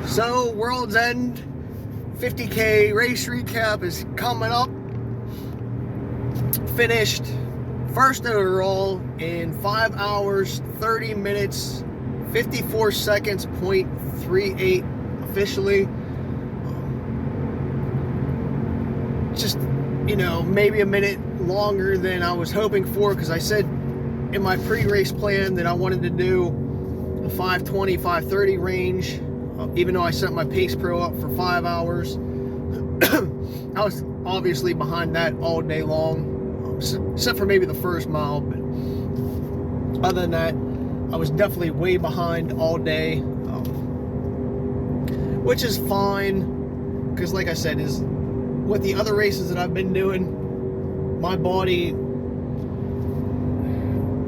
So, World's End 50K race recap is coming up. Finished first overall in 5 hours, 30 minutes, 54 seconds, .38 officially. Just, maybe a minute longer than I was hoping for, because I said in my pre-race plan that I wanted to do a 5:20, 5:30 range. Even though I set my Pace Pro up for 5 hours, I was obviously behind that all day long, except for maybe the first mile. But other than that, I was definitely way behind all day, which is fine, because like I said, is with the other races that I've been doing, my body,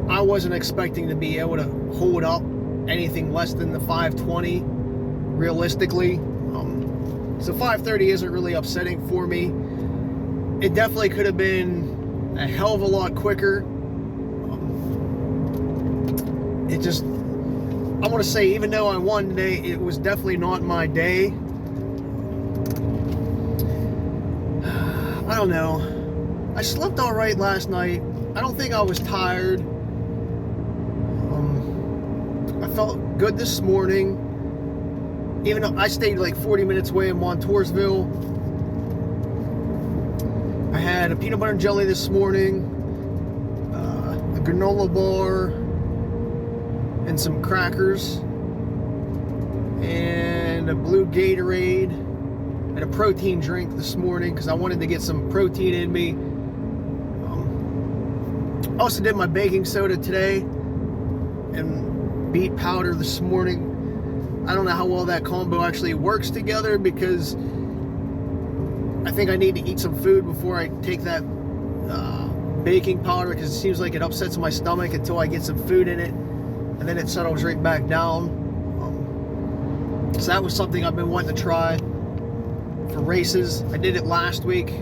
I wasn't expecting to be able to hold up anything less than the 5:20 realistically. So 5:30 isn't really upsetting for me. It definitely could have been a hell of a lot quicker. I want to say, even though I won today, it was definitely not my day. I don't know. I slept all right last night. I don't think I was tired. I felt good this morning. Even though I stayed like 40 minutes away in Montoursville. I had a peanut butter and jelly this morning, a granola bar, and some crackers, and a blue Gatorade, and a protein drink this morning because I wanted to get some protein in me. Also did my baking soda today and beet powder this morning. I don't know how well that combo actually works together, because I think I need to eat some food before I take that baking powder, because it seems like it upsets my stomach until I get some food in it, and then it settles right back down. So that was something I've been wanting to try for races. I did it last week,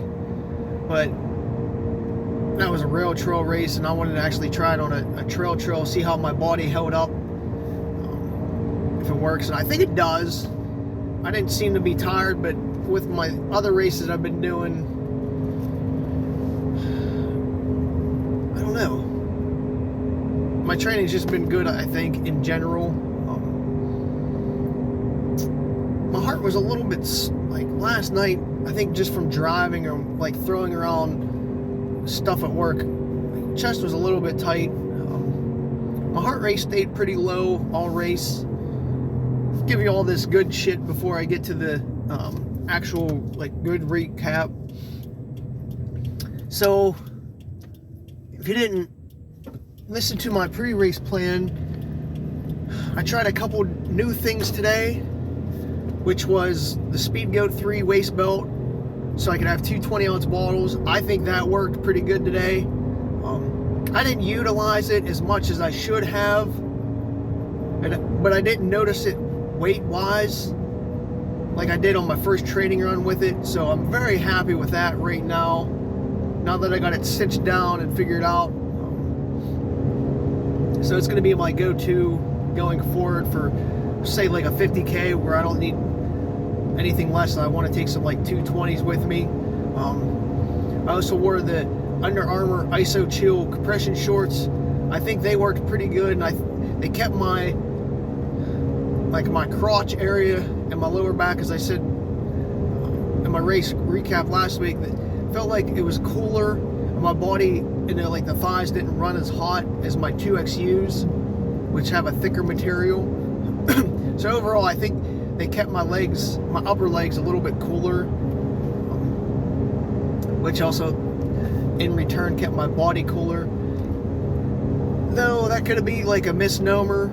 but that was a rail trail race, and I wanted to actually try it on a trail, see how my body held up. If it works, and I think it does. I didn't seem to be tired, but with my other races I've been doing, I don't know. My training's just been good, I think, in general. My heart was a little bit, like last night, I think just from driving or like throwing around stuff at work, my chest was a little bit tight. My heart rate stayed pretty low all race. Give you all this good shit before I get to the actual good recap. So if you didn't listen to my pre-race plan, I tried a couple new things today, which was the Speed Goat 3 waist belt, so I could have two 20-ounce bottles. I think that worked pretty good today. I didn't utilize it as much as I should have, but I didn't notice it weight-wise like I did on my first training run with it, so I'm very happy with that right now that I got it cinched down and figured out. So it's going to be my go-to going forward for, say, like a 50K where I don't need anything less. I want to take some 220s with me. I also wore the Under Armour ISO Chill compression shorts. I think they worked pretty good, and they kept my crotch area and my lower back, as I said in my race recap last week, that felt like it was cooler, and my body, the thighs didn't run as hot as my 2XUs, which have a thicker material. So overall, I think they kept my upper legs a little bit cooler, which also in return kept my body cooler. Though that could be a misnomer,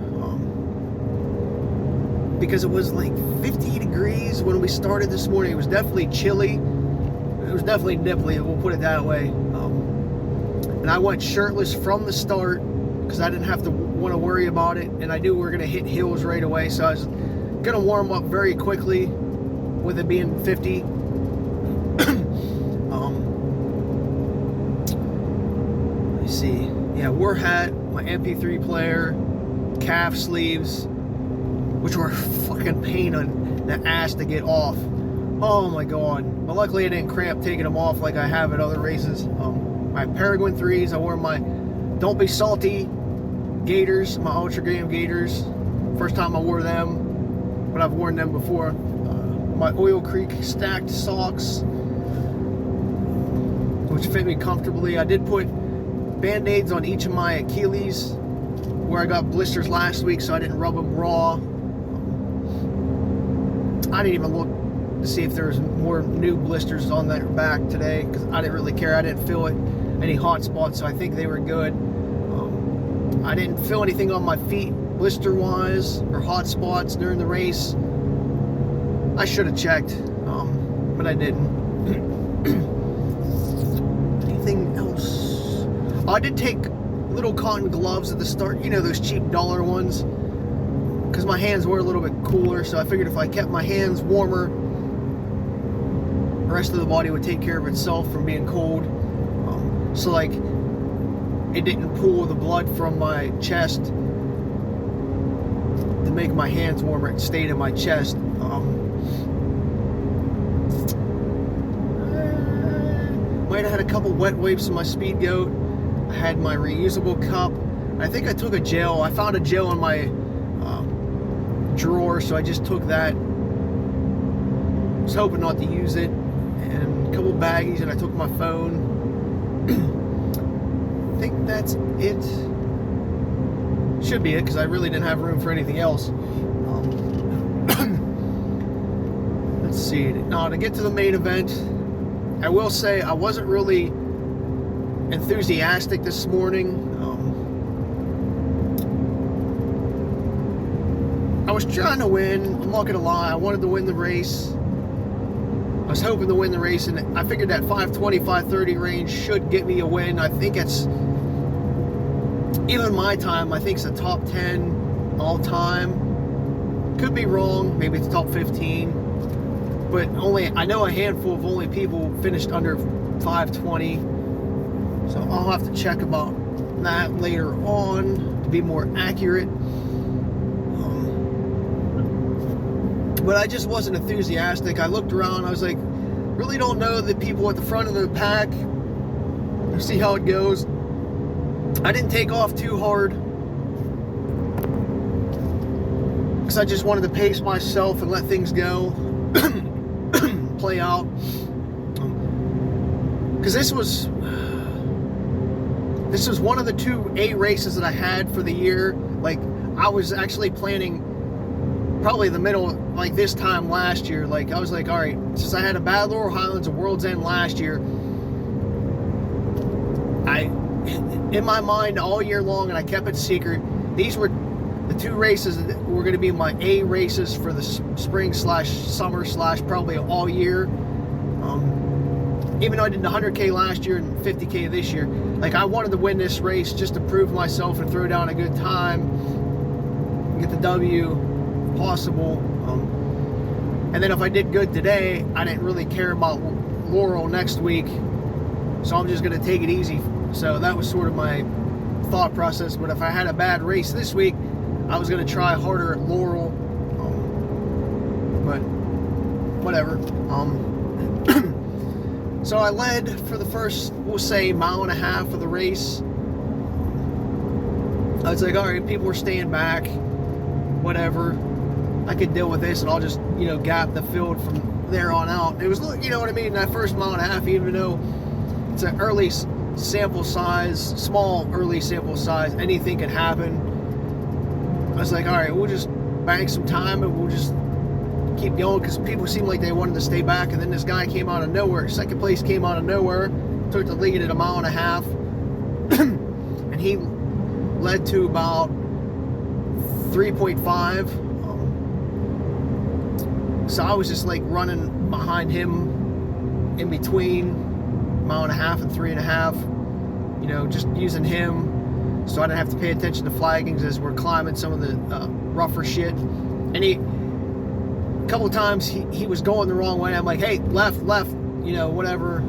because it was 50 degrees when we started this morning. It was definitely chilly. It was definitely nipply, we'll put it that way. And I went shirtless from the start because I didn't have to want to worry about it, and I knew we were going to hit hills right away, so I was going to warm up very quickly with it being 50. Let me see. Yeah, war hat, my MP3 player, calf sleeves, which were a fucking pain in the ass to get off. Oh my god. But luckily I didn't cramp taking them off like I have at other races. My Peregrine 3s, I wore my Don't Be Salty gaiters, my Ultra Gram gaiters. First time I wore them, but I've worn them before. My Oil Creek stacked socks, which fit me comfortably. I did put Band-Aids on each of my Achilles where I got blisters last week, so I didn't rub them raw. I didn't even look to see if there was more new blisters on their back today, because I didn't really care. I didn't feel it, any hot spots, so I think they were good. I didn't feel anything on my feet blister wise or hot spots during the race. I should have checked, but I didn't. Anything else? I did take little cotton gloves at the start, you know, those cheap dollar ones, because my hands were a little bit cooler, so I figured if I kept my hands warmer, the rest of the body would take care of itself from being cold. So like, it didn't pool the blood from my chest to make my hands warmer. It stayed in my chest. Might have had a couple wet wipes in my Speed Goat. I had my reusable cup. I think I took a gel. I found a gel in my drawer, so I just took that. Was hoping not to use it. And a couple baggies, and I took my phone. I think that's it. Should be it, because I really didn't have room for anything else. Let's see. Now, to get to the main event, I will say I wasn't really enthusiastic this morning. I was trying to win. I'm not gonna lie. I wanted to win the race. I was hoping to win the race, and I figured that 520, 530 range should get me a win. I think it's, even my time, I think it's a top 10 all time. Could be wrong. Maybe it's top 15. But I know a handful of only people finished under 520. So I'll have to check about that later on to be more accurate. But I just wasn't enthusiastic. I looked around, I was like, really don't know the people at the front of the pack. See how it goes. I didn't take off too hard, because I just wanted to pace myself and let things go. Play out. Because this was one of the 2 A races that I had for the year. Like, I was actually planning probably the middle, like this time last year. Like, I was like, all right, since I had a bad Laurel Highlands and World's End last year, in my mind all year long, and I kept it secret, these were the 2 races that were going to be my A races for the spring / summer / probably all year. Even though I did the 100K last year and 50K this year, like, I wanted to win this race just to prove myself and throw down a good time, get the W if possible. And then if I did good today, I didn't really care about Laurel next week, so I'm just going to take it easy. So that was sort of my thought process. But if I had a bad race this week, I was going to try harder at Laurel. But whatever. So I led for the first, we'll say, mile and a half of the race. I was like, all right, people were staying back, whatever. I could deal with this, and I'll just, you know, gap the field from there on out. It was, you know what I mean, that first mile and a half, even though it's an early sample size, small early sample size, anything can happen. I was like, all right, we'll just bank some time and we'll just keep going, because people seemed like they wanted to stay back. And then this guy came out of nowhere. Second place came out of nowhere, took the lead at a mile and a half, and he led to about 3.5. So I was just like running behind him in between mile and a half and 3.5, you know, just using him so I didn't have to pay attention to flaggings as we're climbing some of the rougher shit. And a couple of times he was going the wrong way. I'm like, hey, left, you know, whatever,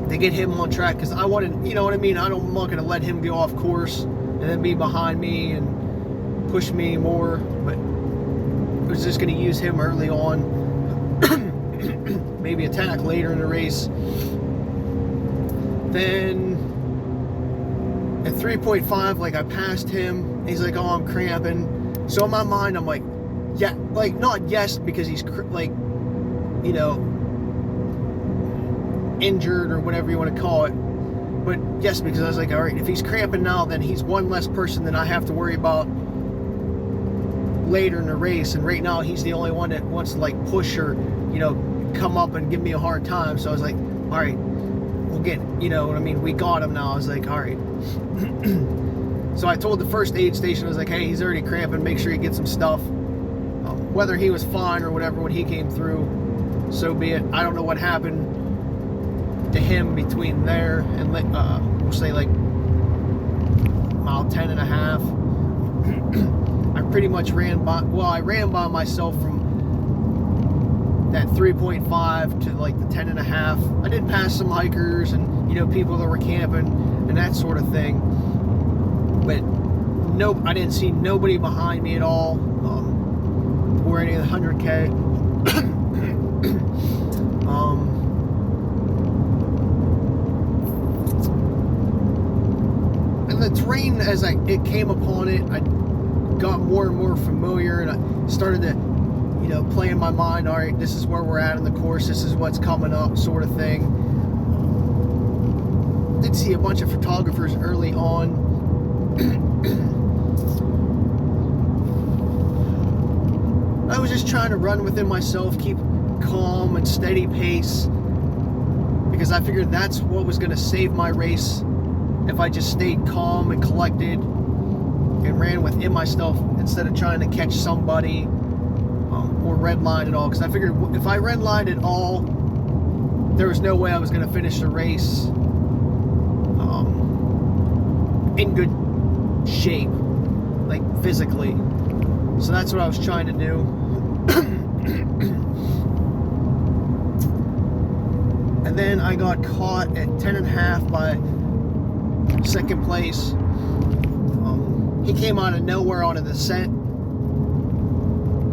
to get him on track, because I wanted, you know what I mean, I'm not going to let him go off course and then be behind me and push me anymore, but I was just going to use him early on. Maybe attack later in the race. Then at 3.5, like, I passed him. He's like, oh, I'm cramping. So in my mind, I'm like, yeah, like, not yes because he's like, you know, injured or whatever you want to call it, but yes, because I was like, all right, if he's cramping now, then he's one less person that I have to worry about later in the race. And right now, he's the only one that wants to, like, push or, you know, come up and give me a hard time. So I was like, all right, we'll get, you know what I mean, we got him now. I was like, all right. So I told the first aid station, I was like, hey, he's already cramping, make sure you get some stuff. Whether he was fine or whatever when he came through, so be it. I don't know what happened to him between there and we'll say like mile 10 and a half. I pretty much ran by, well, I ran by myself from that 3.5 to like the 10 and a half. I did pass some hikers and, you know, people that were camping and that sort of thing, but nope, I didn't see nobody behind me at all, or any of the 100K. And the terrain, as it came upon it, I got more and more familiar, and I started to, you know, play in my mind, all right, this is where we're at in the course, this is what's coming up, sort of thing. Did see a bunch of photographers early on. I was just trying to run within myself, keep calm and steady pace, because I figured that's what was going to save my race if I just stayed calm and collected and ran within myself instead of trying to catch somebody or redline at all. Because I figured if I redlined at all, there was no way I was going to finish the race in good shape, like physically. So that's what I was trying to do. And then I got caught at 10 and a half by second place. He came out of nowhere on a descent.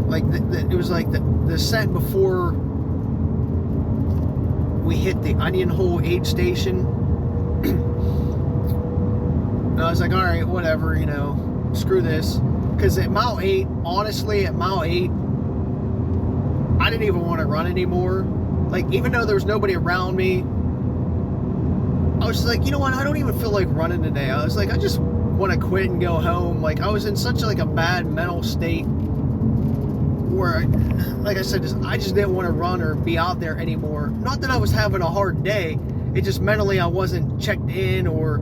Like it was like the descent before we hit the Onion Hole aid station. And I was like, all right, whatever, you know, screw this. Because at mile 8, honestly, at mile 8, I didn't even want to run anymore. Like, even though there was nobody around me, I was just like, you know what, I don't even feel like running today. I was like, I just want to quit and go home. Like, I was in such like a bad mental state where, like I said, I just didn't want to run or be out there anymore. Not that I was having a hard day, it just mentally I wasn't checked in, or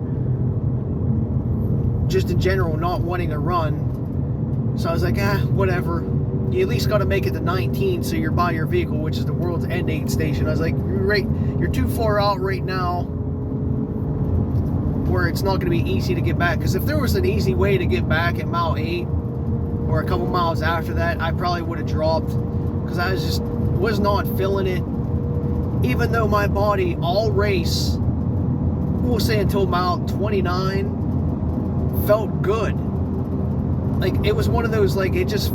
just in general not wanting to run. So I was like, whatever. You at least got to make it to 19 so you're by your vehicle, which is the world's end aid station. I was like, you're too far out right now where it's not going to be easy to get back. Because if there was an easy way to get back at mile 8 or a couple miles after that, I probably would have dropped, because I was not feeling it. Even though my body all race, we'll say until mile 29, felt good. Like, it was one of those, like, it just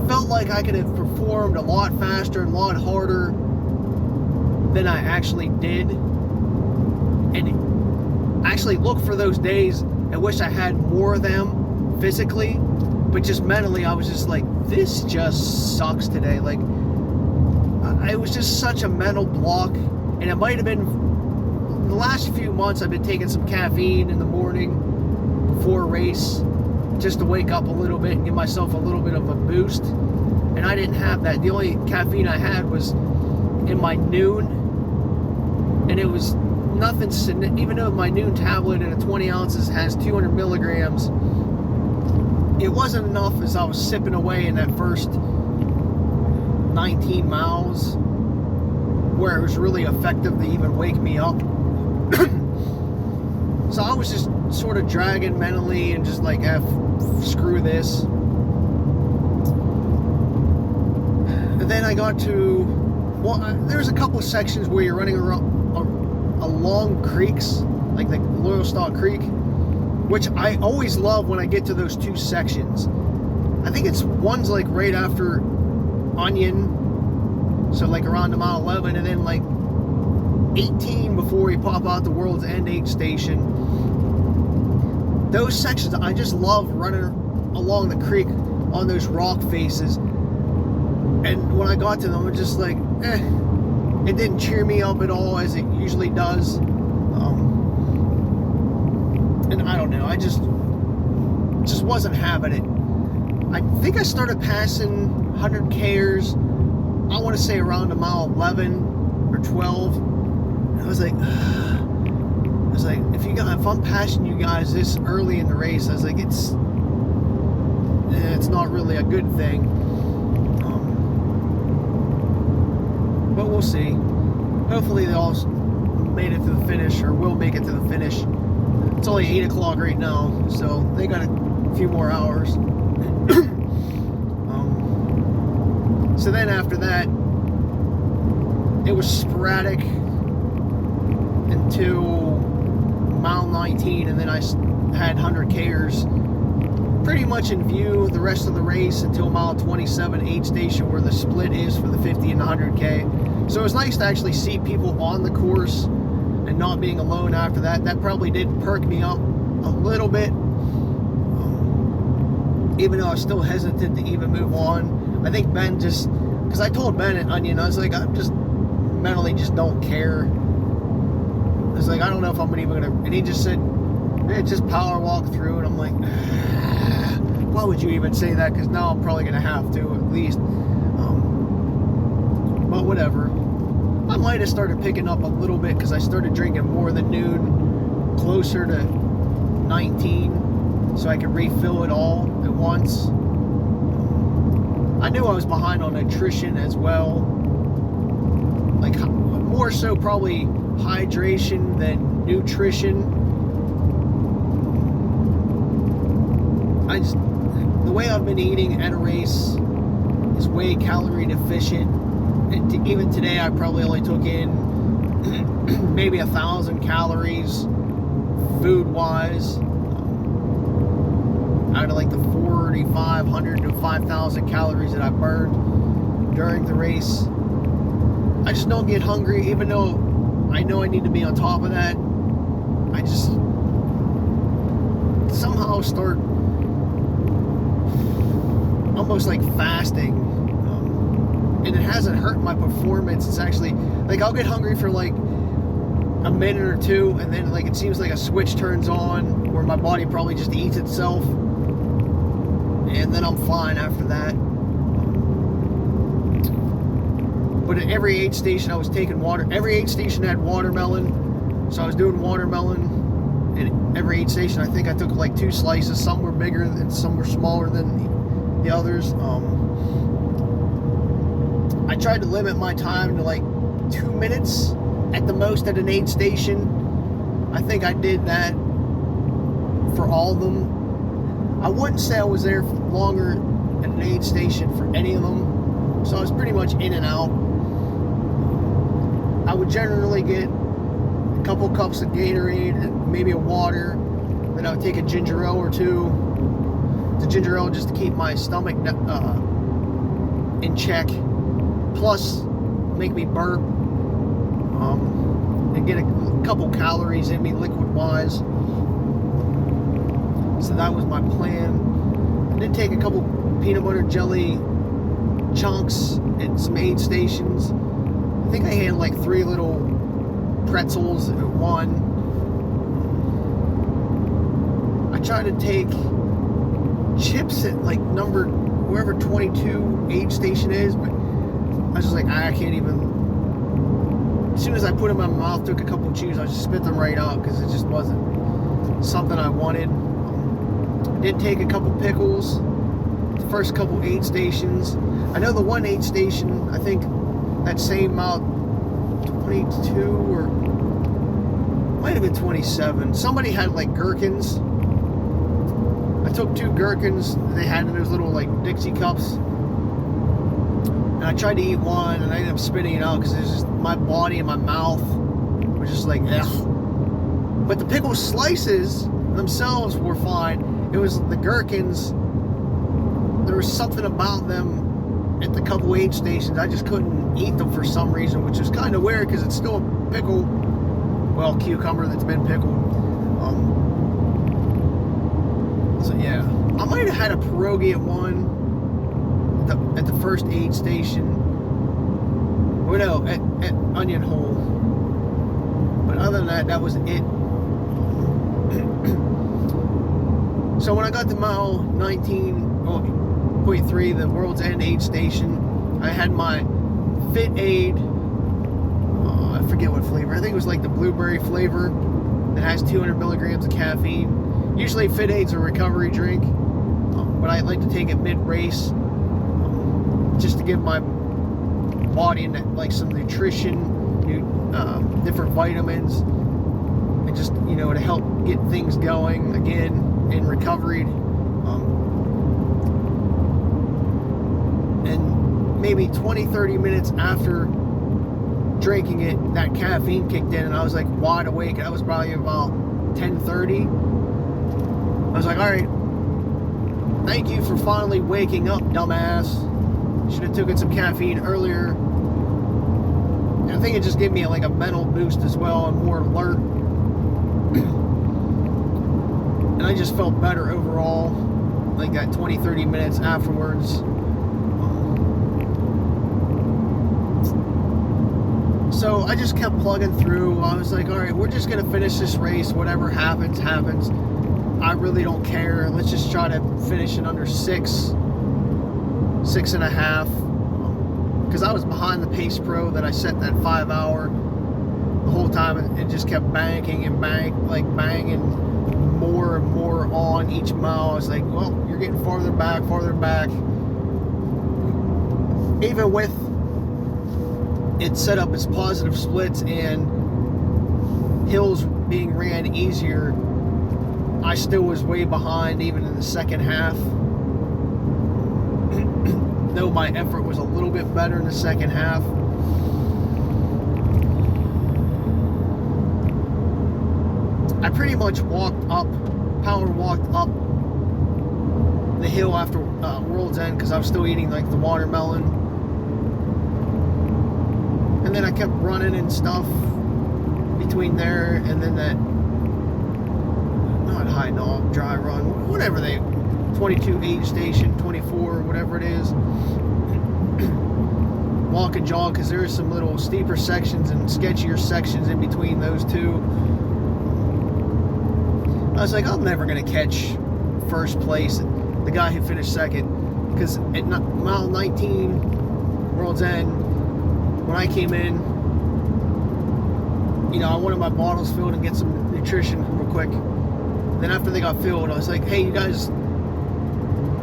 felt like I could have performed a lot faster and a lot harder than I actually did. And actually look for those days and wish I had more of them physically, but just mentally I was just like, this just sucks today. Like, it was just such a mental block. And it might have been the last few months I've been taking some caffeine in the morning before a race, just to wake up a little bit and give myself a little bit of a boost. And I didn't have that. The only caffeine I had was in my noon, and it was nothing. Even though my noon tablet in a 20 ounces has 200 milligrams, it wasn't enough as I was sipping away in that first 19 miles, where it was really effective to even wake me up. So I was just sort of dragging mentally and just like, screw this. And then I got to, well, there's a couple of sections where you're running around along creeks, like the Loyal Stock Creek, which I always love when I get to those two sections. I think it's one's like right after Onion, so like around the mile 11, and then like 18 before we pop out the World's End aid station. Those sections, I just love running along the creek on those rock faces. And when I got to them, it was just like, it didn't cheer me up at all as it usually does. And I don't know, I just wasn't having it. I think I started passing 100Kers, I want to say around a mile 11 or 12. And I was like, if I'm passing you guys this early in the race, I was like, it's not really a good thing. But we'll see. Hopefully they all made it to the finish, or will make it to the finish. It's only 8 o'clock right now, so they got a few more hours. So then after that, it was sporadic until mile 19, and then I had 100Kers pretty much in view the rest of the race until mile 27 aid station, where the split is for the 50 and the 100K. So it was nice to actually see people on the course and not being alone after that. That probably did perk me up a little bit, even though I was still hesitant to even move on. I think Ben just, because I told Ben at Onion, I was like, I'm just mentally just don't care. I was like, I don't know if I'm even gonna, and he just said, yeah, just power walk through. And I'm like, why would you even say that? Because now I'm probably gonna have to at least. But whatever. I might have started picking up a little bit because I started drinking more than noon, closer to 19, so I could refill it all at once. I knew I was behind on nutrition as well, like more so probably hydration than nutrition. The way I've been eating at a race is way calorie deficient. And even today, I probably only took in maybe 1,000 calories food-wise, out of like the 4,500 to 5,000 calories that I burned during the race. I just don't get hungry, even though I know I need to be on top of that. I just somehow start almost like fasting. And it hasn't hurt my performance. It's actually, like, I'll get hungry for like a minute or two, and then like it seems like a switch turns on where my body probably just eats itself, and then I'm fine after that. But at every aid station I was taking water. Every aid station had watermelon, so I was doing watermelon. And every aid station, I think I took like 2 slices. Some were bigger and some were smaller than the others. I tried to limit my time to like 2 minutes at the most at an aid station. I think I did that for all of them. I wouldn't say I was there for longer at an aid station for any of them, so I was pretty much in and out. I would generally get a couple cups of Gatorade and maybe a water. Then I would take a ginger ale or two. The ginger ale just to keep my stomach in check. Plus, make me burp and get a couple calories in me liquid-wise. So that was my plan. I did take a couple peanut butter jelly chunks at some aid stations. I think I had like 3 little pretzels at one. I tried to take chips at like number wherever 22 aid station is, but I was just like, I can't even. As soon as I put them in my mouth, took a couple chews, I just spit them right out because it just wasn't something I wanted. Did take a couple pickles the first couple aid stations. I know the one aid station, I think that same mile 22 or might have been 27. Somebody had like gherkins. I took 2 gherkins they had in those little like Dixie cups. And I tried to eat one, and I ended up spitting it out because it's just my body and my mouth was just like, ugh. But the pickle slices themselves were fine. It was the gherkins. There was something about them at the couple aid stations. I just couldn't eat them for some reason, which is kind of weird because it's still a pickle, well, cucumber that's been pickled. So yeah, I might have had a pierogi at one at the first aid station. Well, no, at Onion Hole. But other than that, that was it. So when I got to mile 19.3, the World's End aid station, I had my Fit Aid. I forget what flavor. I think it was like the blueberry flavor that has 200 milligrams of caffeine. Usually Fit Aid's a recovery drink, but I like to take it mid-race just to give my body like some nutrition, different vitamins, and just, you know, to help get things going again in recovery. And maybe 20-30 minutes after drinking it, that caffeine kicked in and I was like wide awake. That was probably about 10:30. I was like, all right, thank you for finally waking up, dumbass. Should have taken some caffeine earlier. And I think it just gave me like a mental boost as well and more alert. And I just felt better overall, like that 20-30 minutes afterwards. So I just kept plugging through. I was like, all right, we're just going to finish this race. Whatever happens, happens. I really don't care. Let's just try to finish it under 6.5. Because I was behind the pace pro that I set that 5 hour the whole time, and it just kept banging and banging more and more on each mile. I was like, well, you're getting farther back. Even with it set up as positive splits and hills being ran easier, I still was way behind even in the second half. Though my effort was a little bit better in the second half. I pretty much power walked up the hill after World's End because I was still eating like the watermelon. And then I kept running and stuff between there and then that, not high dog, dry run, whatever 22 aid station, 24, whatever it is. Walk and jog, because there's some little steeper sections and sketchier sections in between those two. I was like, I'm never going to catch first place, the guy who finished second, because at mile 19, World's End, when I came in, you know, I wanted my bottles filled and get some nutrition real quick. Then after they got filled, I was like, hey, you guys,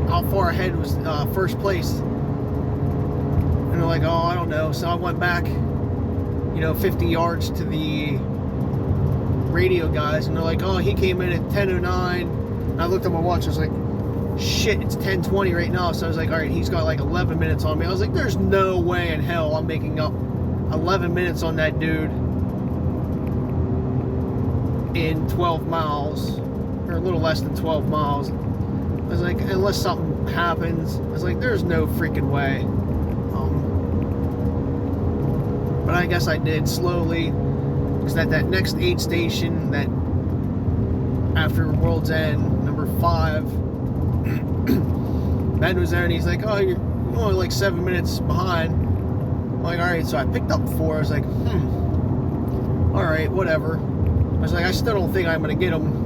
how far ahead was first place? And they're like, oh, I don't know. So I went back, you know, 50 yards to the radio guys, and they're like, oh, he came in at 10:09. And I looked at my watch, I was like, shit, it's 10:20 right now. So I was like, all right, he's got like 11 minutes on me. I was like, there's no way in hell I'm making up 11 minutes on that dude in 12 miles, or a little less than 12 miles. I was like, unless something happens, I was like, there's no freaking way. But I guess I did slowly, because at that next aid station, that after World's End, number 5, Ben was there and he's like, oh, you're only like 7 minutes behind. I'm like, all right, so I picked up 4. I was like, all right, whatever. I was like, I still don't think I'm going to get him.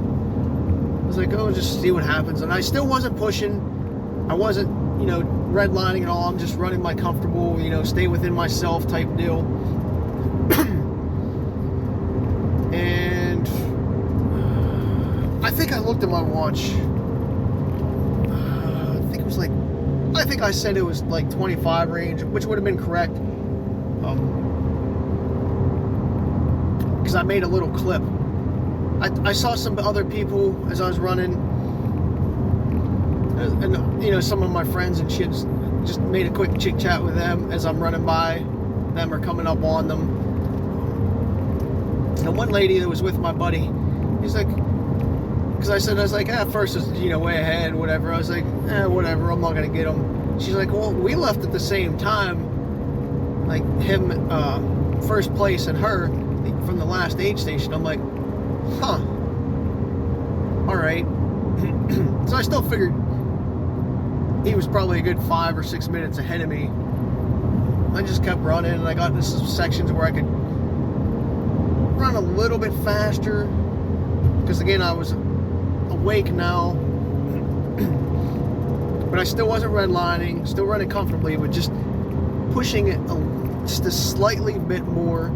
I was like, oh, just see what happens. And I still wasn't pushing. I wasn't, you know, redlining at all. I'm just running my comfortable, you know, stay within myself type deal. And I think I looked at my watch. I think I said it was like 25 range, which would have been correct. Because I made a little clip. I saw some other people as I was running, and you know, some of my friends and shit, just made a quick chit chat with them as I'm running by them or coming up on them. And one lady that was with my buddy, he's like, because I was like, first is, way ahead, whatever. I was like, whatever, I'm not gonna get him. She's like, well, we left at the same time, like him, first place and her from the last aid station. I'm like, huh, all right. So I still figured he was probably a good 5 or 6 minutes ahead of me. I just kept running, and I got into some sections where I could run a little bit faster, because again, I was awake now, but I still wasn't redlining, still running comfortably, but just pushing it just a slightly bit more.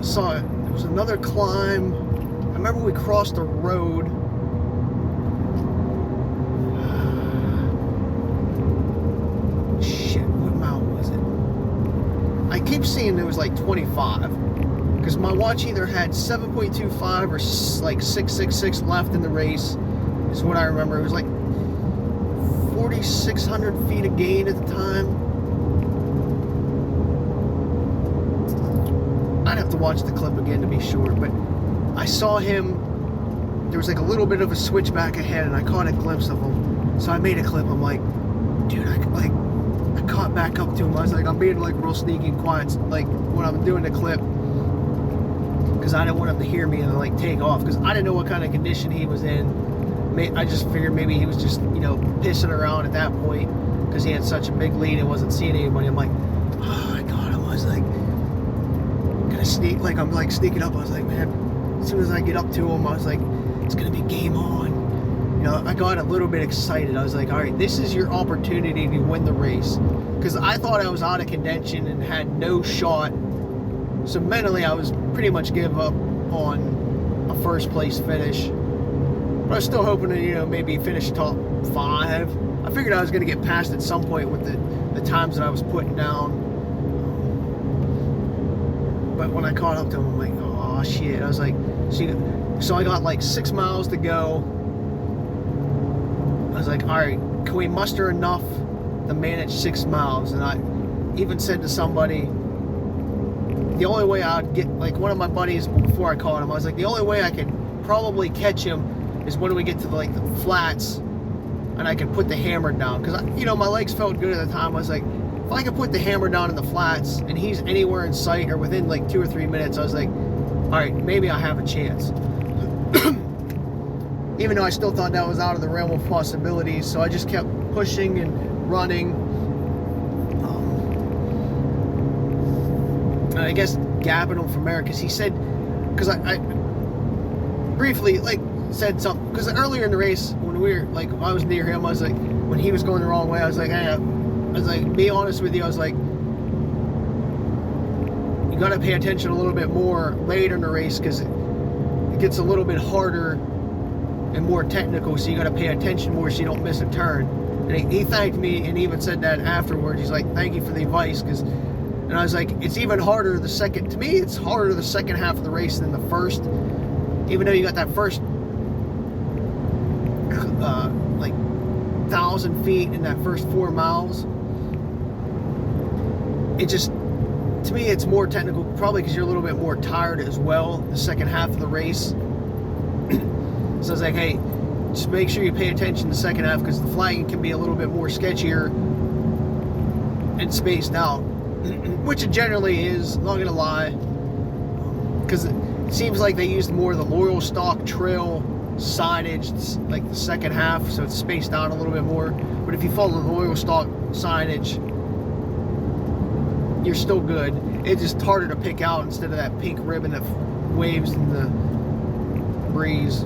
Saw it. There was another climb. I remember we crossed a road. Shit, what mile was it? I keep seeing it was like 25. Because my watch either had 7.25 or like 666 left in the race, is what I remember. It was like 4,600 feet of gain at the time. I'd have to watch the clip again to be sure, but I saw him. There was like a little bit of a switchback ahead, and I caught a glimpse of him. So I made a clip. I'm like, dude, I caught back up to him. I was like, I'm being like real sneaky and quiet, like when I'm doing the clip, because I didn't want him to hear me and like take off, because I didn't know what kind of condition he was in. I just figured maybe he was just, pissing around at that point, because he had such a big lead and wasn't seeing anybody. I'm like, oh my god, I was like gonna sneak, like I'm like sneaking up. I was like, man, as soon as I get up to him, I was like, it's gonna be game on. I got a little bit excited. I was like, all right, this is your opportunity to win the race, because I thought I was out of contention and had no shot. So mentally, I was pretty much give up on a first place finish. But I was still hoping to, maybe finish top 5. I figured I was going to get past at some point with the times that I was putting down. But when I caught up to him, I'm like, oh shit. I was like, so I got like 6 miles to go. I was like, all right, can we muster enough to manage 6 miles? And I even said to somebody, the only way I'd get, like one of my buddies before I caught him, I was like, the only way I could probably catch him is when we get to the flats, and I can put the hammer down, because my legs felt good at the time. I was like, if I could put the hammer down in the flats and he's anywhere in sight or within like 2 or 3 minutes, I was like, all right, maybe I have a chance. Even though I still thought that was out of the realm of possibilities, so I just kept pushing and running. And I guess gapping him from there, because he said, because I briefly said something, because earlier in the race when I was near him, I was like, when he was going the wrong way, I was like, hey, be honest with you, I was like, you got to pay attention a little bit more later in the race, because it gets a little bit harder and more technical, so you got to pay attention more so you don't miss a turn. And he thanked me, and he even said that afterwards. He's like, thank you for the advice, and I was like, it's even harder to me it's harder the second half of the race than the first, even though you got that first 1,000 feet in that first 4 miles. It just, to me, it's more technical, probably because you're a little bit more tired as well the second half of the race. So I was like, hey, just make sure you pay attention the second half, because the flagging can be a little bit more sketchier and spaced out, which it generally is, I'm not gonna lie, because it seems like they used more of the Loyal Stock Trail signage, like the second half, so it's spaced out a little bit more. But if you follow the Loyal Stock signage, you're still good. It's just harder to pick out instead of that pink ribbon that waves in the breeze.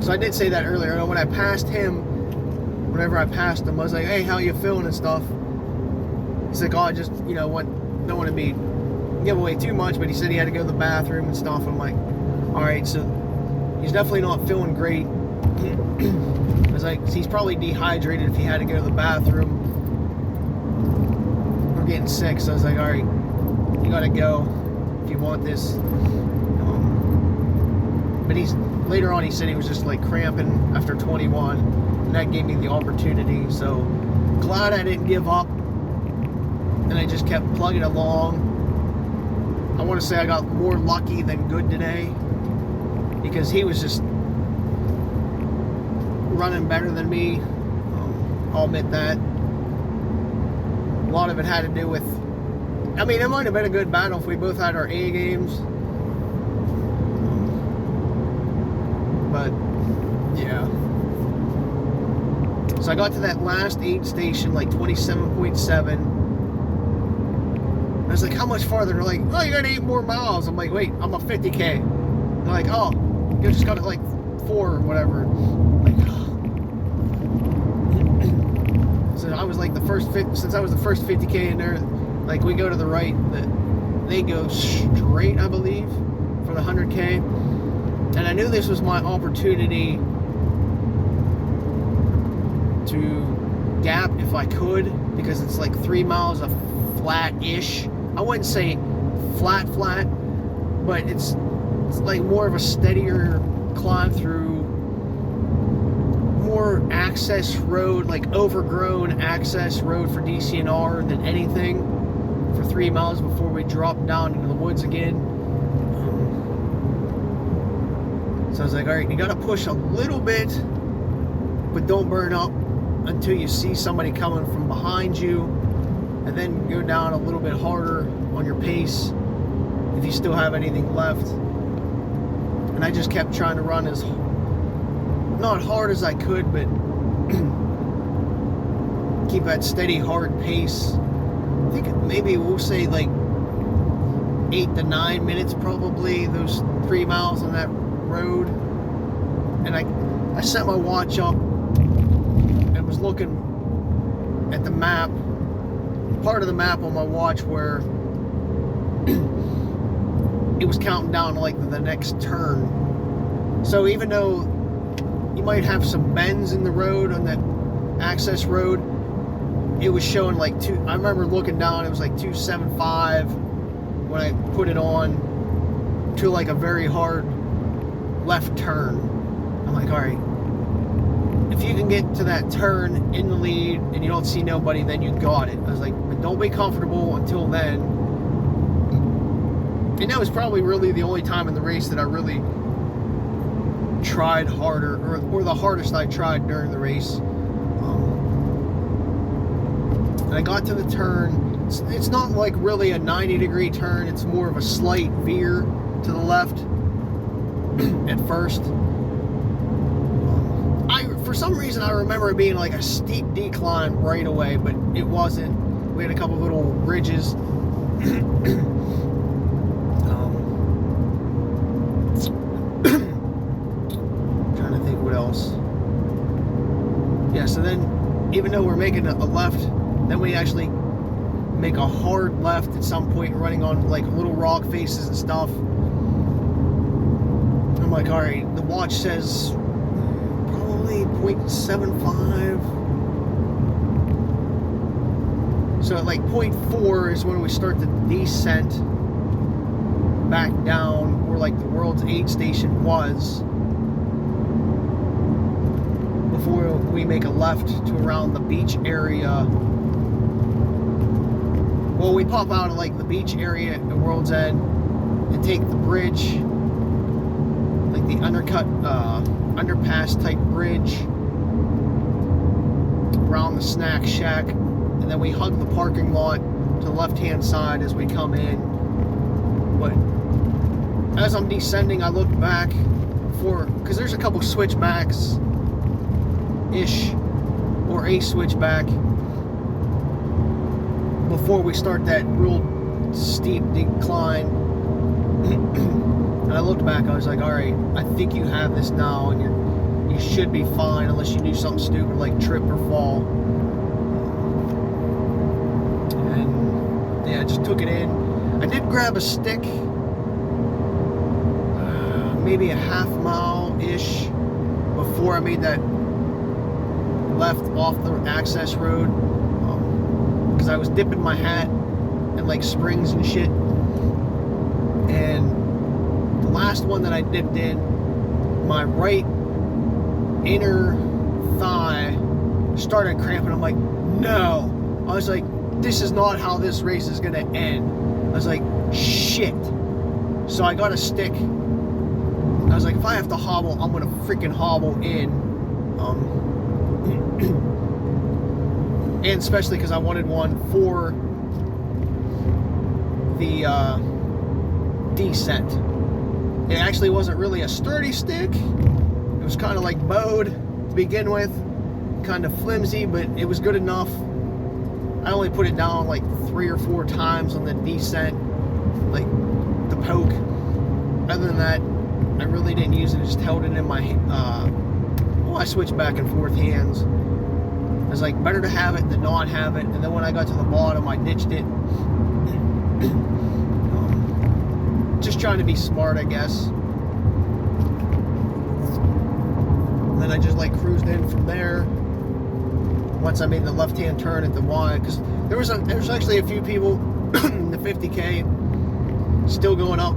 So I did say that earlier. When I passed him, whenever I passed him, I was like, hey, how you feeling and stuff. He's like, oh, I just, don't want to give away too much, but he said he had to go to the bathroom and stuff. I'm like, all right, so he's definitely not feeling great. I was like, he's probably dehydrated if he had to go to the bathroom or getting sick. So I was like, all right, you gotta go if you want this. But later on he said he was just like cramping after 21, and that gave me the opportunity. So glad I didn't give up, and I just kept plugging along. I want to say I got more lucky than good today, because he was just running better than me. I'll admit that. A lot of it had to do with, I mean, it might have been a good battle if we both had our A games. But, yeah. So I got to that last aid station, like 27.7. I was like, how much farther? They're like, oh, you got 8 more miles. I'm like, wait, I'm a 50K. They're like, oh, you just got it like 4 or whatever. I'm like, oh. So I was like since I was the first 50K in there, like we go to the right, they go straight, I believe, for the 100K. And I knew this was my opportunity to gap if I could, because it's like 3 miles of flat-ish. I wouldn't say flat, but it's like more of a steadier climb through more access road, like overgrown access road for DCNR than anything, for 3 miles before we drop down into the woods again. So I was like, all right, you got to push a little bit, but don't burn up until you see somebody coming from behind you, and then go down a little bit harder on your pace if you still have anything left. And I just kept trying to run as, not hard as I could, but keep that steady, hard pace. I think maybe we'll say like 8 to 9 minutes probably, those 3 miles on that road. And I set my watch up and was looking at the map, part of the map on my watch where it was counting down to like the next turn. So even though you might have some bends in the road on that access road, it was showing like I remember looking down, it was like 275 when I put it on to like a very hard left turn. I'm like, all right, if you can get to that turn in the lead and you don't see nobody, then you got it. I was like, but don't be comfortable until then. And that was probably really the only time in the race that I really tried harder, or the hardest I tried during the race. And I got to the turn. It's not like really a 90-degree turn. It's more of a slight veer to the left at first. For some reason, I remember it being like a steep decline right away, but it wasn't. We had a couple little ridges. Trying to think what else. Yeah, so then, even though we're making a left, then we actually make a hard left at some point, running on like little rock faces and stuff. I'm like, all right, the watch says probably 0.75. So at like 0.4 is when we start the descent back down where like the world's aid station was, before we make a left to around the beach area. Well, we pop out of like the beach area at the World's End and take the bridge, like the underpass type bridge around the snack shack, and then we hug the parking lot to the left hand side as we come in. But as I'm descending, I look back because there's a couple switchbacks ish, or a switchback before we start that real steep decline. And I looked back, I was like, all right, I think you have this now, and you should be fine unless you do something stupid like trip or fall. And yeah, I just took it in. I did grab a stick, maybe a half mile ish before I made that left off the access road, because I was dipping my hat in like springs and shit. And the last one that I dipped in, my right inner thigh started cramping. I'm like, no. I was like, this is not how this race is gonna end. I was like, shit. So I got a stick. I was like, if I have to hobble, I'm gonna freaking hobble in. And especially because I wanted one for the descent. It actually wasn't really a sturdy stick. It was kind of like bowed to begin with, kind of flimsy, but it was good enough. I only put it down like 3 or 4 times on the descent, like the poke. Other than that, I really didn't use it. I just held it in my well, I switched back and forth hands. I was like, better to have it than not have it. And then when I got to the bottom, I ditched it. Just trying to be smart, I guess. And then I just like cruised in from there. Once I made the left-hand turn at the Y, because there was actually a few people in the 50K still going up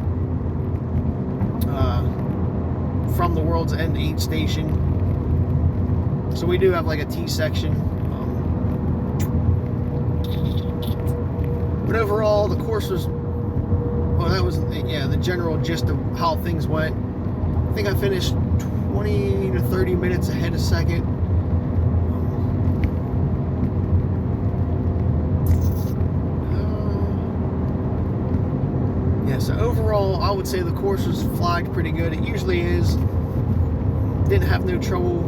from the World's End aid station. So we do have like a T section. But overall, the course was, well, that was, yeah, the general gist of how things went. I think I finished 20 to 30 minutes ahead of second. Yeah, so overall, I would say the course was flagged pretty good. It usually is. Didn't have no trouble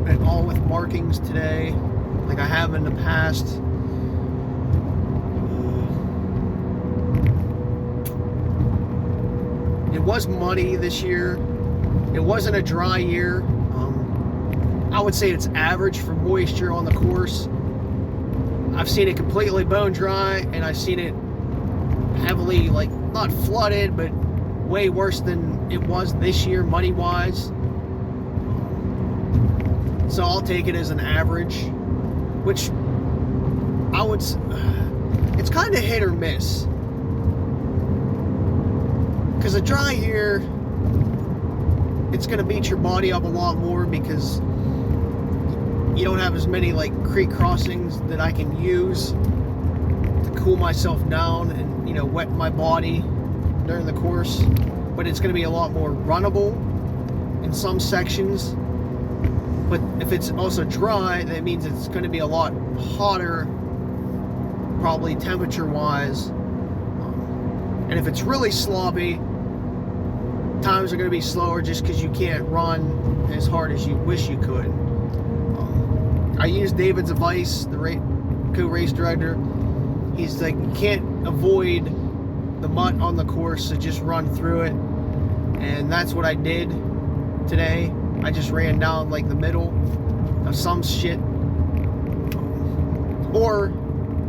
at all with markings today, like I have in the past. It was muddy this year. It wasn't a dry year. I would say it's average for moisture on the course. I've seen it completely bone dry, and I've seen it heavily, like, not flooded, but way worse than it was this year, muddy-wise. So I'll take it as an average, which I would, it's kind of hit or miss. Because a dry year, it's going to beat your body up a lot more because you don't have as many like creek crossings that I can use to cool myself down and, you know, wet my body during the course. But it's going to be a lot more runnable in some sections. But if it's also dry, that means it's going to be a lot hotter, probably temperature-wise. And if it's really sloppy, times are going to be slower just because you can't run as hard as you wish you could. I used David's advice, the co-race director. He's like, you can't avoid the mud on the course, so just run through it. And that's what I did today. I just ran down like the middle of some shit. Or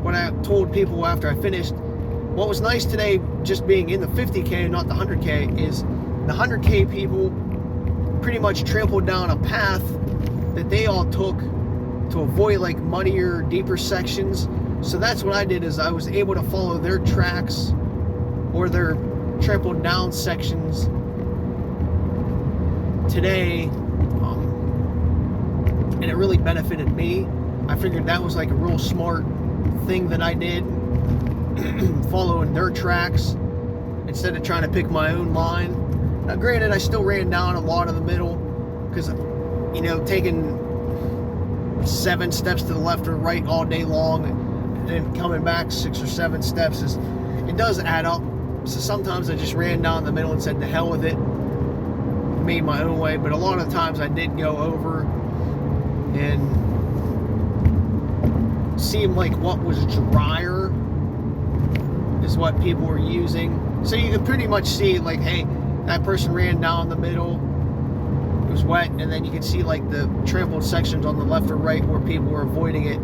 what I told people after I finished, what was nice today, just being in the 50K, not the 100K, is the 100K people pretty much trampled down a path that they all took to avoid like muddier, deeper sections. So that's what I did, is I was able to follow their tracks or their trampled down sections today, and it really benefited me. I figured that was like a real smart thing that I did, following their tracks instead of trying to pick my own line. Now granted, I still ran down a lot of the middle because, you know, taking 7 steps to the left or right all day long and then coming back 6 or 7 steps, it does add up. So sometimes I just ran down the middle and said to hell with it, made my own way. But a lot of times I did go over and seemed like what was drier is what people were using. So you could pretty much see like, hey, that person ran down the middle, it was wet, and then you could see like the trampled sections on the left or right where people were avoiding it.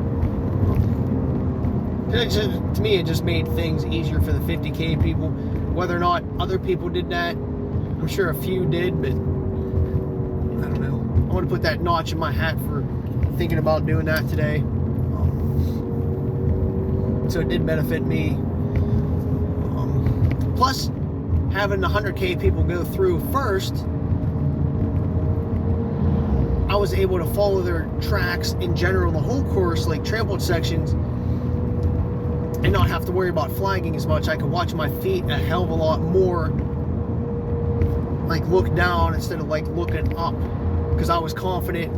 To me, it just made things easier for the 50K people. Whether or not other people did that, I'm sure a few did, but I don't know. I want to put that notch in my hat for thinking about doing that today. So it did benefit me. Plus, having the 100K people go through first, I was able to follow their tracks in general, the whole course, like trampled sections, and not have to worry about flagging as much. I could watch my feet a hell of a lot more, like look down instead of like looking up, because I was confident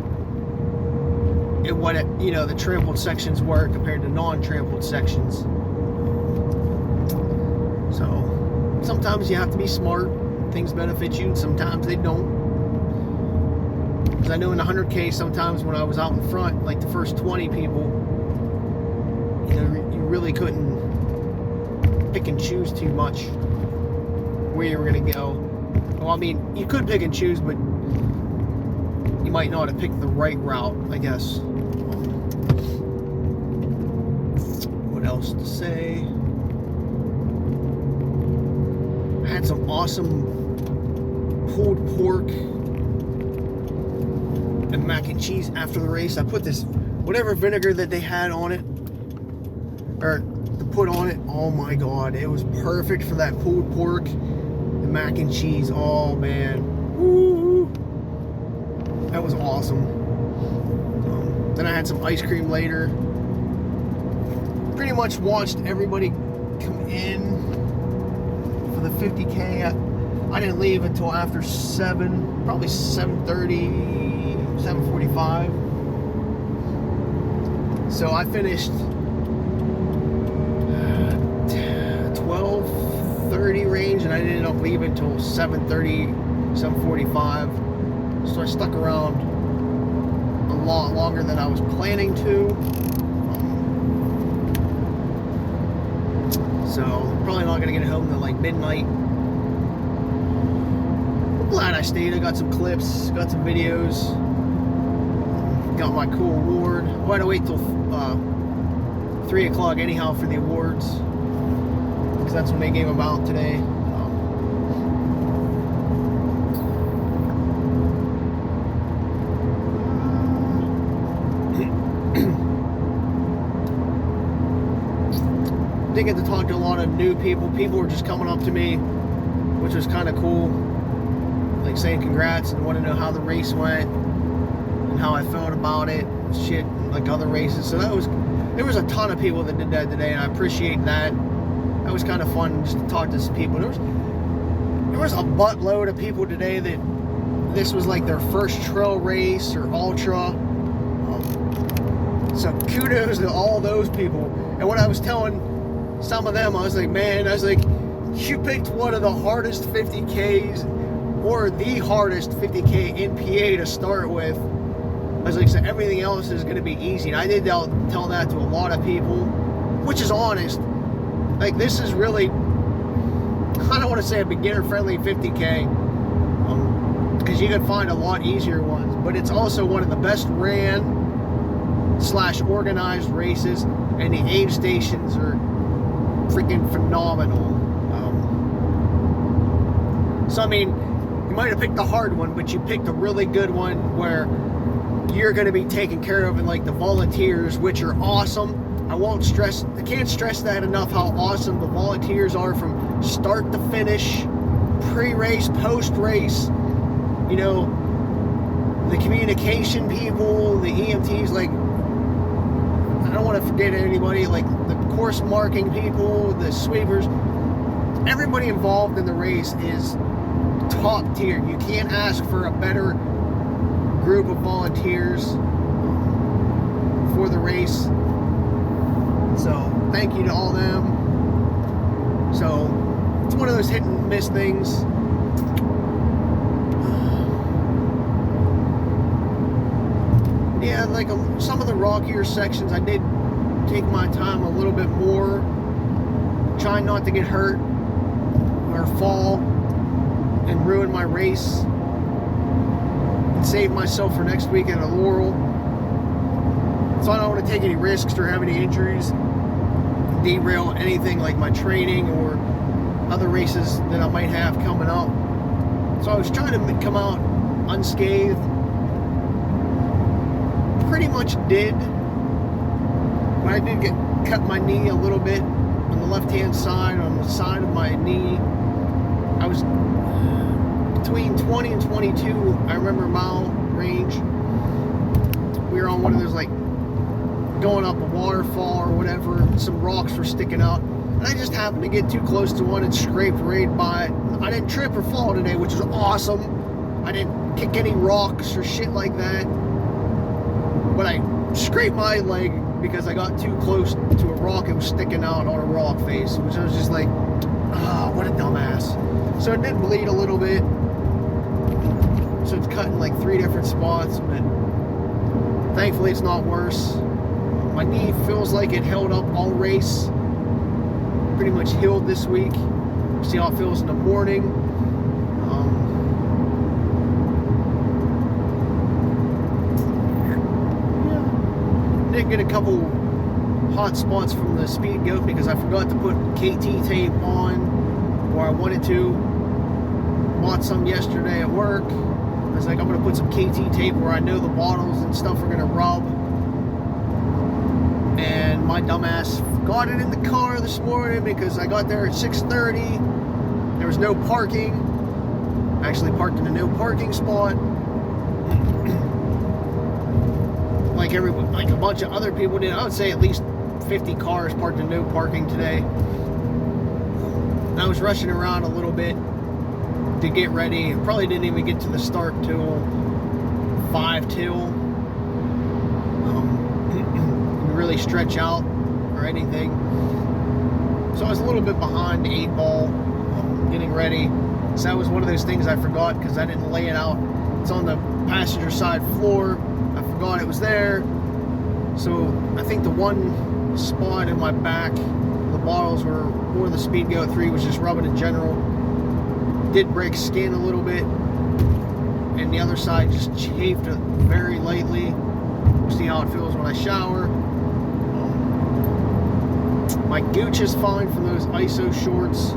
in what the trampled sections were compared to non-trampled sections. So sometimes you have to be smart. Things benefit you, and sometimes they don't. Because I know in the 100K, sometimes when I was out in front, like the first 20 people, you really couldn't pick and choose too much where you were going to go. Well, I mean, you could pick and choose, but you might not have picked the right route, I guess. What else to say? I had some awesome pulled pork and mac and cheese after the race. I put this, whatever vinegar that they had on it, or to put on it, oh my god, it was perfect for that pulled pork and mac and cheese. Oh man, woo, that was awesome. Then I had some ice cream later. Pretty much watched everybody come in for the 50K. I didn't leave until after 7, probably 7:30, 7:45. So I finished 12:30 range, and I didn't end up leaving until 7:30, 7:45. So I stuck around a lot longer than I was planning to. So probably not gonna get home until like midnight. I'm glad I stayed. I got some clips, got some videos, got my cool award. I had to wait till 3 o'clock anyhow for the awards, because that's when they gave them out today. Didn't get to talk to a lot of new people. People were just coming up to me, which was kind of cool, like saying congrats and want to know how the race went and how I felt about it, shit, like other races. So there was a ton of people that did that today, and I appreciate that. That was kind of fun just to talk to some people. There was a buttload of people today that this was like their first trail race or ultra. So kudos to all those people. And when I was telling some of them, I was like, man, you picked one of the hardest 50Ks, or the hardest 50K in PA to start with. I was like, so everything else is going to be easy. And I did tell that to a lot of people, which is honest. Like, this is really, I don't want to say a beginner-friendly 50K, because you can find a lot easier ones, but it's also one of the best ran / organized races, and the aid stations are freaking phenomenal. So I mean, you might have picked the hard one, but you picked a really good one where you're going to be taken care of, and like the volunteers, which are awesome. I can't stress that enough, how awesome the volunteers are from start to finish, pre-race, post-race. The communication people, the EMTs, like, I don't want to forget anybody, like the course marking people, the sweepers, everybody involved in the race is top tier. You can't ask for a better group of volunteers for the race. So thank you to all them. So it's one of those hit and miss things. Yeah, like some of the rockier sections, I did take my time a little bit more, trying not to get hurt or fall and ruin my race, and save myself for next weekend at Laurel. So I don't want to take any risks or have any injuries, derail anything like my training or other races that I might have coming up. So I was trying to come out unscathed. Pretty much did, but I did cut my knee a little bit on the left-hand side, on the side of my knee. I was between 20 and 22, I remember, mile range. We were on one of those like going up a waterfall or whatever, and some rocks were sticking out. And I just happened to get too close to one and scraped right by it. I didn't trip or fall today, which was awesome. I didn't kick any rocks or shit like that. But I scraped my leg because I got too close to a rock. It was sticking out on a rock face, which I was just like, ah, what a dumbass. So it did bleed a little bit. So it's cut in like 3 different spots, but thankfully it's not worse. My knee feels like it held up all race. Pretty much healed this week. See how it feels in the morning. Yeah. Did get a couple hot spots from the speed goat because I forgot to put KT tape on where I wanted to. Bought some yesterday at work. I was like, I'm going to put some KT tape where I know the bottles and stuff are going to rub. And my dumbass got it in the car this morning because I got there at 6:30. There was no parking. I actually parked in a no parking spot. like a bunch of other people did. I would say at least 50 cars parked in no parking today. And I was rushing around a little bit to get ready. Probably didn't even get to the start till 5 till. Really stretch out or anything. So I was a little bit behind the 8 ball getting ready. So that was one of those things I forgot because I didn't lay it out. It's on the passenger side floor. I forgot it was there. So I think the one spot in my back, the bottles were, or the Speed Goat 3 was just rubbing in general. Did break skin a little bit. And the other side just chafed it very lightly. We'll see how it feels when I shower. My gooch is fine from those ISO shorts.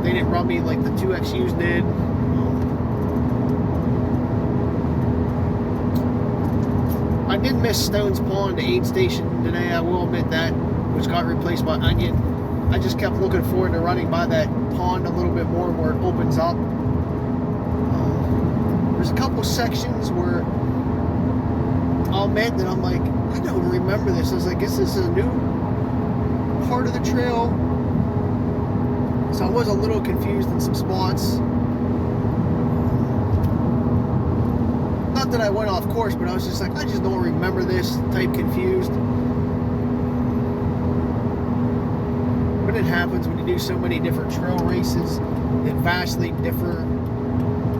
They didn't rub me like the 2XUs did. I did miss Stone's Pond, the aid station today, I will admit that, which got replaced by Onion. I just kept looking forward to running by that pond a little bit more where it opens up. There's a couple sections where I'll admit that I'm like, I don't remember this. I was like, is this a new part of the trail? So I was a little confused in some spots. Not that I went off course, but I was just like, I just don't remember this, type confused. But it happens when you do so many different trail races that vastly differ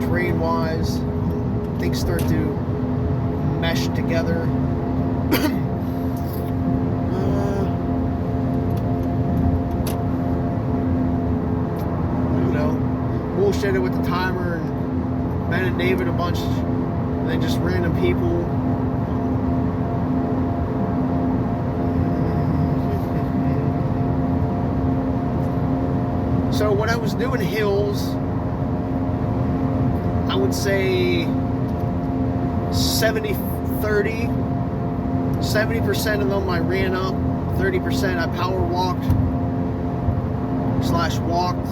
terrain-wise. Things start to mesh together. Bullshitted with the timer and Ben and David a bunch, and then just random people. So when I was doing hills, I would say 70-30. 70% of them I ran up, 30% I power walked / walked.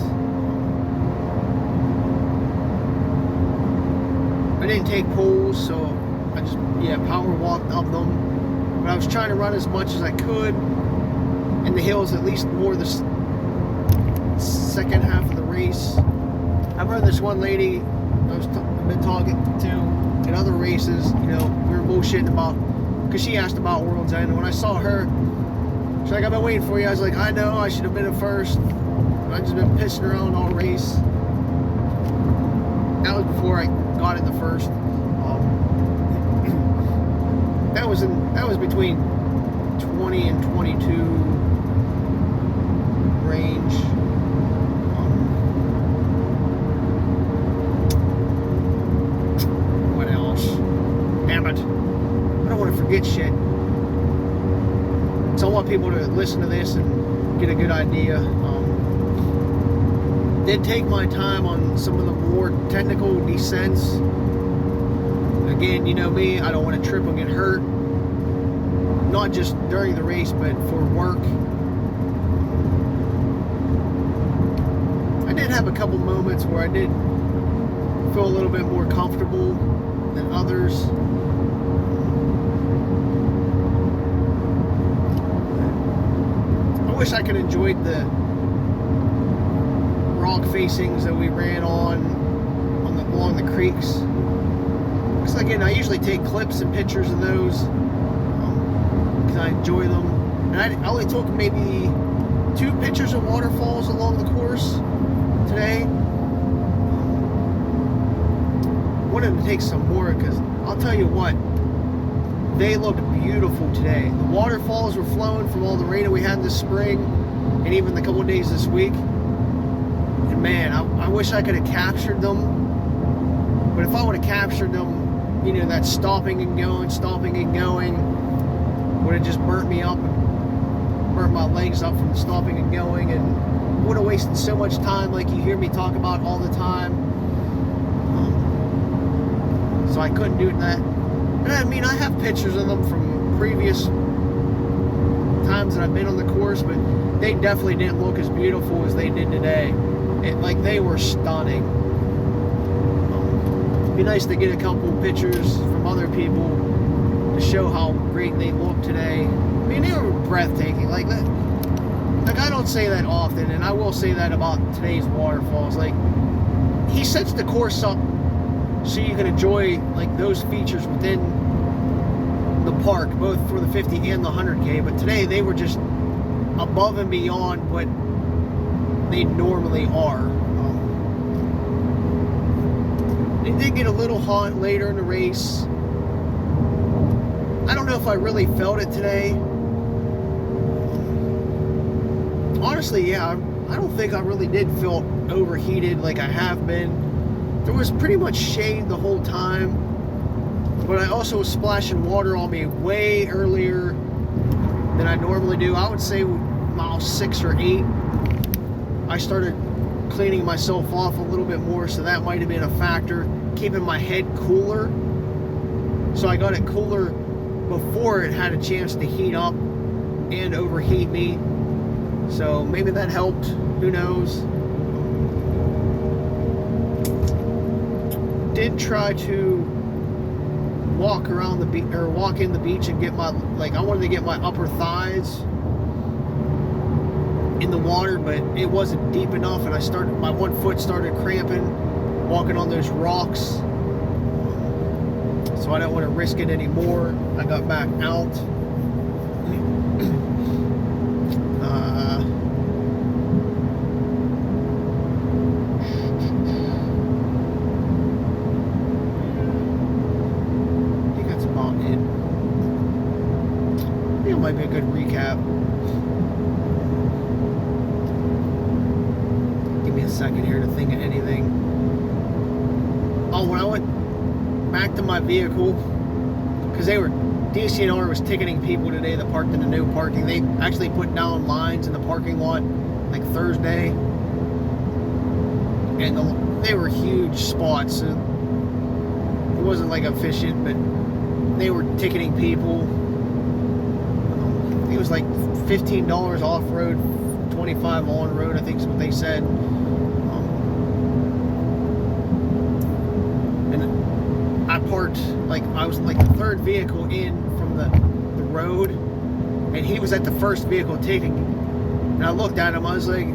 I didn't take pulls, so I just, power walked up them. But I was trying to run as much as I could in the hills, at least more the second half of the race. I remember this one lady I've been talking to in other races, we were bullshitting about, because she asked about World's End, and when I saw her, she's like, I've been waiting for you. I was like, I know, I should have been at first. I've just been pissing around all race. That was before I got in the first. That was between 20 and 22 range. What else? Damn it! I don't want to forget shit. So I want people to listen to this and get a good idea. Did take my time on some of the more technical descents. Again, you know me, I don't want to trip and get hurt. Not just during the race, but for work. I did have a couple moments where I did feel a little bit more comfortable than others. wish I could enjoy the rock facings that we ran along the creeks. Because again, I usually take clips and pictures of those because I enjoy them. And I only took maybe 2 pictures of waterfalls along the course today. Wanted to take some more because I'll tell you what, they looked beautiful today. The waterfalls were flowing from all the rain that we had this spring and even the couple of days this week. And man, I wish I could have captured them. But if I would have captured them, you know, that stopping and going would have just burnt me up and burnt my legs up from the stopping and going, and would have wasted so much time like you hear me talk about all the time. So I couldn't do that. And I mean, I have pictures of them from previous times that I've been on the course, but they definitely didn't look as beautiful as they did today. Like, they were stunning. It'd be nice to get a couple pictures from other people to show how great they look today. I mean, they were breathtaking. Like that. Like, I don't say that often, and I will say that about today's waterfalls. Like, he sets the course up so you can enjoy like those features within the park, both for the 50 and the 100K. But today they were just above and beyond what they normally are. It did get a little hot later in the race. I don't know if I really felt it today. Honestly, yeah, I don't think I really did feel overheated like I have been. There was pretty much shade the whole time, but I also was splashing water on me way earlier than I normally do. I would say mile 6 or 8, I started cleaning myself off a little bit more, so that might have been a factor, keeping my head cooler. So I got it cooler before it had a chance to heat up and overheat me. So maybe that helped, who knows. Did try to walk around the beach, or walk in the beach, and get my, like, I wanted to get my upper thighs in the water, but it wasn't deep enough, and my one foot started cramping walking on those rocks, so I don't want to risk it anymore. I got back out. Might be a good recap. Give me a second here to think of anything. Oh, when I went back to my vehicle, because DCNR was ticketing people today that parked in the no parking. They actually put down lines in the parking lot like Thursday, and they were huge spots. So it wasn't like efficient, but they were ticketing people. It was like $15 off-road, $25 on-road, I think is what they said. And I parked, like, I was like the third vehicle in from the road, and he was at the first vehicle ticketing. And I looked at him, I was like,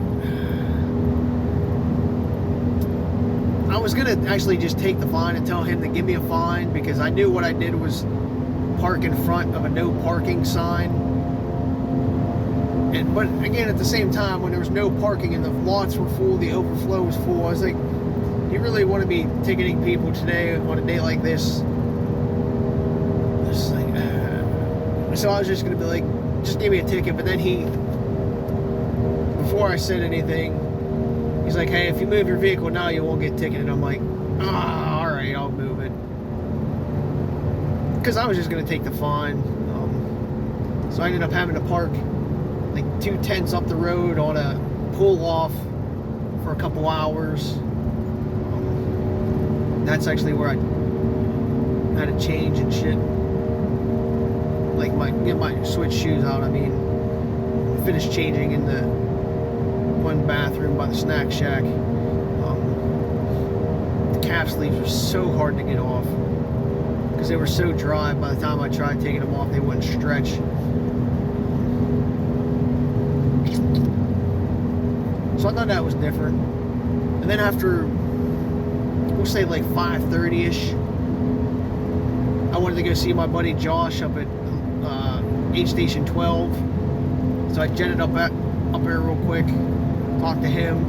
I was gonna actually just take the fine and tell him to give me a fine, because I knew what I did was park in front of a no parking sign. But again, at the same time, when there was no parking and the lots were full, the overflow was full, I was like, you really want to be ticketing people today on a day like this? Just like, so I was just going to be like, just give me a ticket. But then before I said anything, he's like, hey, if you move your vehicle now, you won't get ticketed. I'm like, all right, I'll move it. Because I was just going to take the fine. So I ended up having to park like 2 tents up the road on a pull off for a couple hours. That's actually where I had to change and shit. Like get my switch shoes out. I mean, finished changing in the one bathroom by the snack shack. The calf sleeves were so hard to get off because they were so dry. By the time I tried taking them off, they wouldn't stretch. So I thought that was different. And then after, we'll say like 5:30ish, I wanted to go see my buddy Josh up at aid station 12. So I jetted up there real quick, talked to him,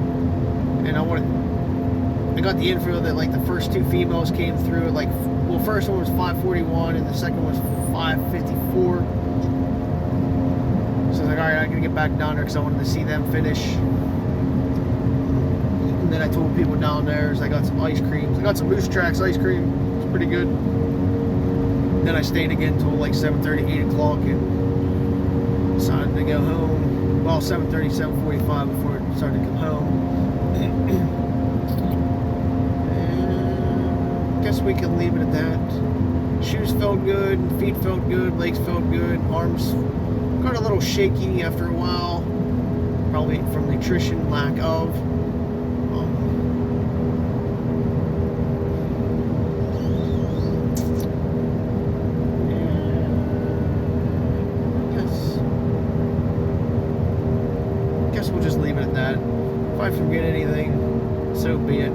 and I got the info that like the first two females came through at like, well, first one was 5:41 and the second was 5:54. So I was like, all right, I gotta get back down there because I wanted to see them finish. And then I told people down there, I got some ice creams. I got some Moose Tracks ice cream. It's pretty good. Then I stayed again until like 7:30, 8 o'clock, and decided to go home. Well, 7:30, 7:45 before it started to come home. And guess we can leave it at that. Shoes felt good, feet felt good, legs felt good, arms got a little shaky after a while, probably from nutrition, lack of. Guess we'll just leave it at that. If I forget anything, so be it.